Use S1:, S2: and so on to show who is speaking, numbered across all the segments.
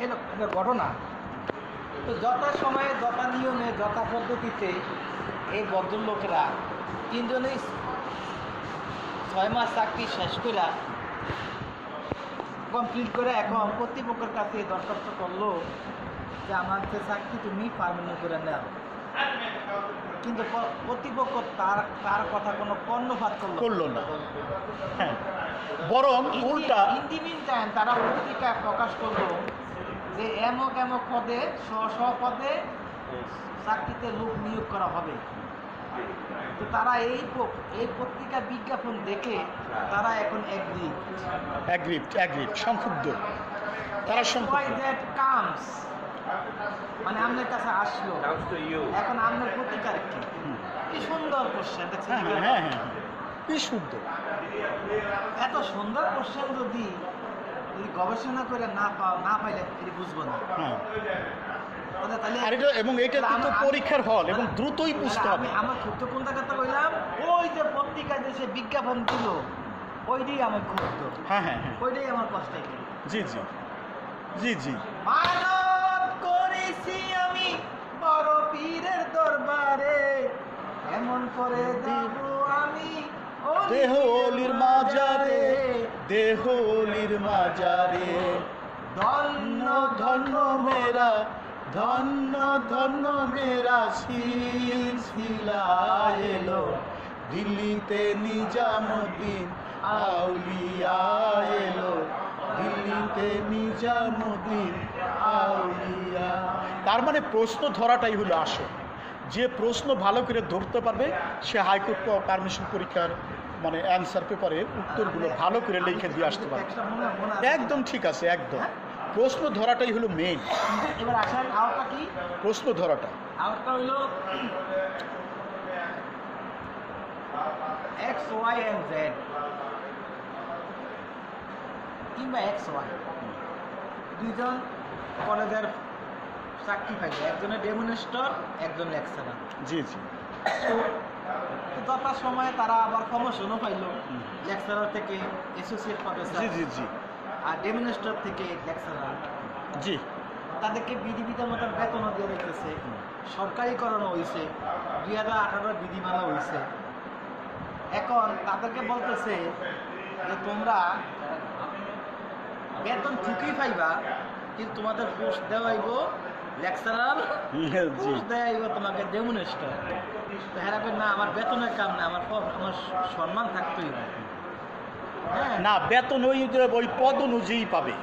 S1: এটা ঘটনা। তো যথা সময়ে যথা নিয়মে যথা পদ্ধতিতে এই ভদ্রলোকেরা তিনজনেই 6 মাস চাকরি শেষ করে কমপ্লিট করে এখন কর্তৃপক্ষের কাছে দরখাস্ত করলো যে আমাদের চাকরি তুমি পার্মানেন্ট করে নাও, কিন্তু কর্তৃপক্ষ তার কথা কোনো কর্ণপাত করলো
S2: না। হ্যাঁ, বরং উল্টা
S1: ইন দি মিন টাইম তারা পত্রিকায় প্রকাশ করলো যে এমক পদে স্ব পদে চাকরিতে লোক নিয়োগ করা হবে। তো তারা এই পত্রিকা বিজ্ঞাপন দেখে তারা এখন
S2: অ্যাগ্রিড সংক্ষুব্ধ। তারা
S1: মানে আপনার কাছে আসলো, এখন আপনার প্রতিকার কি সুন্দর কোশ্চেন দেখছেন?
S2: হ্যাঁ, কি সুন্দর।
S1: এত সুন্দর কোশ্চেন যদি গবেষণা করে না পাইলে এটি বুঝবো না।
S2: এবং এটা কিন্তু পরীক্ষার হল এবং দ্রুতই বুঝতে হবে।
S1: আমার ক্ষুব্ধ কোন কথা বললাম, ওই যে পত্রিকায় যে সে বিজ্ঞাপন দিল ওইটাই আমার ক্ষুব্ধ।
S2: হ্যাঁ,
S1: ওইটাই আমার কষ্ট।
S2: জি
S1: মানত করেছি আমি বড় পীরের দরবারে, এমন করে যাব আমি
S2: দেহলির মাজারে ধন্য ধন্য মেরা সিলসিলা এলো, দিল্লিতে নিজামুদ্দিন আউলিয়া এলো, দিল্লিতে নিজামুদ্দিন আউলিয়া। তার মানে প্রশ্ন ধরাটাই হলো আসল। যে প্রশ্ন ভালো করে ধরতে পারবে সে হাইকোর্ট পারমিশন পরীক্ষার মানে অ্যান্সার পেপারের উত্তরগুলো ভালো করে লিখে দিয়ে আসতে পারবে। একদম ঠিক আছে, একদম। প্রশ্ন ধরাটাই হলো মেইন।
S1: এবার আসেন আওতা কি?
S2: প্রশ্ন ধরাটা
S1: আওতা হলো এক্স ওয়াই এন্ড জেড কিংবা এক্স ওয়াই দুইজন কলেজের চাকরি পাইছে, একজনের ডেমনস্ট্রেটর, একজন লেকচারার।
S2: জি
S1: যথা সময়ে তারা আবার প্রমোশনও পাইল, লেকচারার থেকে অ্যাসোসিয়েট প্রফেসর, আর ডেমনস্ট্রেটর থেকে লেকচারার। তাদেরকে বিধিবিধান মতো বেতনও দিয়ে দিতেছে, সরকারিকরণও হয়েছে, 2018 বিধিমালা হয়েছে। এখন তাদেরকে বলতেছে যে তোমরা বেতন ঠিকই পাইবা, কিন্তু তোমাদের পোস্ট দেওয়া হইব লেকচারার, পোস্ট দেওয়া হইব তোমাকে ডেমনস্ট্রেটর। তো হ্যাঁ না, আমার বেতনের কাম না, আমার সম্মান থাকতেই হবে।
S2: না, বেতন ওই পদ অনুযায়ী পাবে,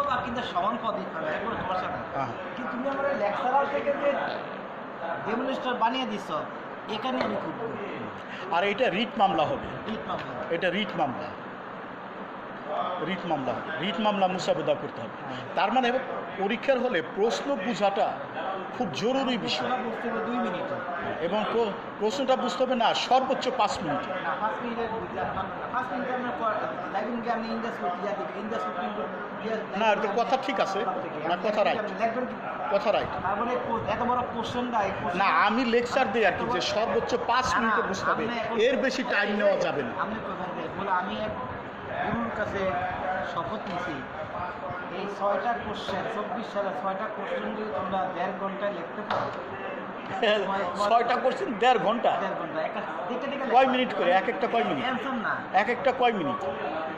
S1: বা কিন্তু সমান পদই পাবে, একবার সমস্যা নেই। কিন্তু তুমি আমার লেকচারার থেকে যে ডেমনস্ট্রেটর বানিয়ে দিচ্ছ, এখানে আমি খুব।
S2: আর এটা রিট মামলা হবে, এটা রিট মামলা মুসাবেদা করতে হবে। তার মানে পরীক্ষার হলে প্রশ্ন বোঝাটা খুব জরুরি বিষয়, এবং প্রশ্নটা বুঝতে হবে না সর্বোচ্চ 5 মিনিট। না, এটা কথা ঠিক আছে, না কথা রাইট। না, আমি লেকচার দিই আর কি, যে সর্বোচ্চ 5 মিনিটে বুঝতে হবে, এর বেশি টাইম নেওয়া যাবে না।
S1: আমি এক গুরুর কাছে শপথ নিয়েছি, এই 6টা কোশ্চেন 24 সালে 6টা কোশ্চেন যদি তোমরা 1.5 ঘন্টায় লিখতে পারো,
S2: 6টা কোশ্চেন 1.5 ঘন্টা, কয় মিনিট করে? এক একটা কয় মিনিট?
S1: অ্যানসার না,
S2: এক একটা কয় মিনিট?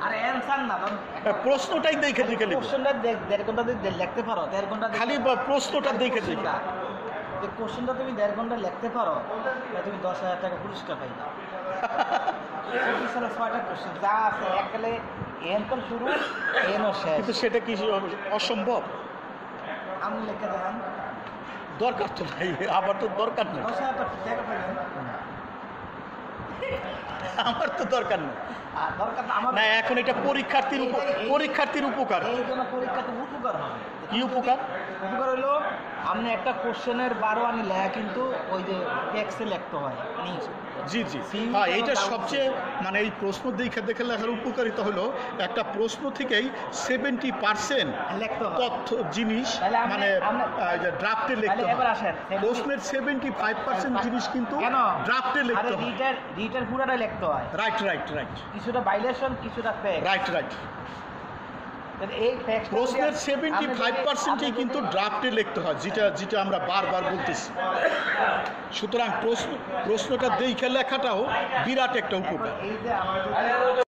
S1: আরে অ্যানসার না,
S2: প্রশ্নটাই দেখে লিখো।
S1: কোশ্চেনটা 1.5 ঘন্টা যদি লিখতে পারো, 1.5 ঘন্টা
S2: খালি প্রশ্নটা দেখে
S1: কোশ্চেনটা তুমি 1.5 ঘন্টা লিখতে পারো, তুমি 10,000 টাকা পুরস্কার পাইবা। 24 সালে 6টা কোশ্চেন যা আছে এককালে এন তো শুরু এনও শেষ,
S2: কিন্তু সেটা কি অসম্ভব?
S1: আমি লিখে দেন,
S2: দরকার তো নাই, আবার তো দরকার নেই,
S1: 10,000 টাকা পাইবেন,
S2: আমার তো দরকার নেই।
S1: দরকার আমার
S2: না, এখন এটা পরীক্ষার্থীর উপকার।
S1: এই জন্য পরীক্ষাতে উপকার হবে।
S2: কি উপকার?
S1: উপকার হলো আপনি একটা কোশ্চেনের 12 আনি লেখা, কিন্তু ওই যে টেক্সটে লিখতে হয়।
S2: হ্যাঁ, এইটা সবচেয়ে মানে এই প্রশ্ন দেখে লেখার উপকারিতা হলো একটা প্রশ্ন থেকেই 70% তথ্য জিনিস মানে ড্রাফটে লিখতে হয়। প্রশ্নের 75% জিনিস কিন্তু ড্রাফটে লিখতে হয়,
S1: রিটার পুরাটা লিখতে হয়।
S2: রাইট,
S1: কিছুটা ভাইলেশন, কিছুটা ফেক।
S2: রাইট।
S1: তাহলে এই টেক্সট
S2: প্রশ্নের 75%ই কিন্তু ড্রাফটে লিখতে হয়, যেটা আমরা বারবার বলতেছি। সুতরাং প্রশ্নটা দেখে লেখাটাও বিরাট একটা উপকার।
S1: এই যে আমরা